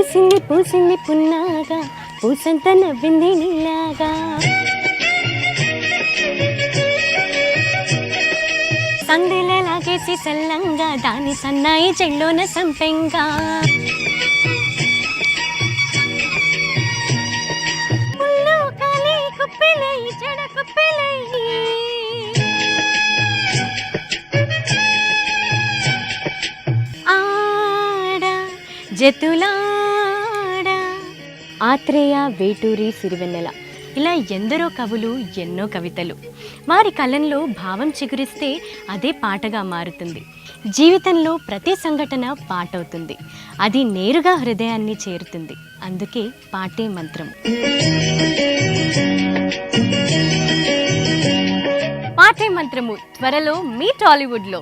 పూసింది పూసింది పున్నాగా పూసంత నవ్వింది నీలాగా సందెలలాగేసి సల్లంగా దాని సన్నాయి చెల్లోన సంపెంగా జతులాడ ఆత్రేయ, వేటూరి, సిరివెన్నెల ఇలా ఎందరో కవులు, ఎన్నో కవితలు. వారి కలంలో భావం చిగురిస్తే అదే పాటగా మారుతుంది. జీవితంలో ప్రతి సంఘటన పాటవుతుంది. అది నేరుగా హృదయాన్ని చేరుతుంది. అందుకే పాటే మంత్రం. పాటే మంత్రము త్వరలో మీ టాలీవుడ్లో.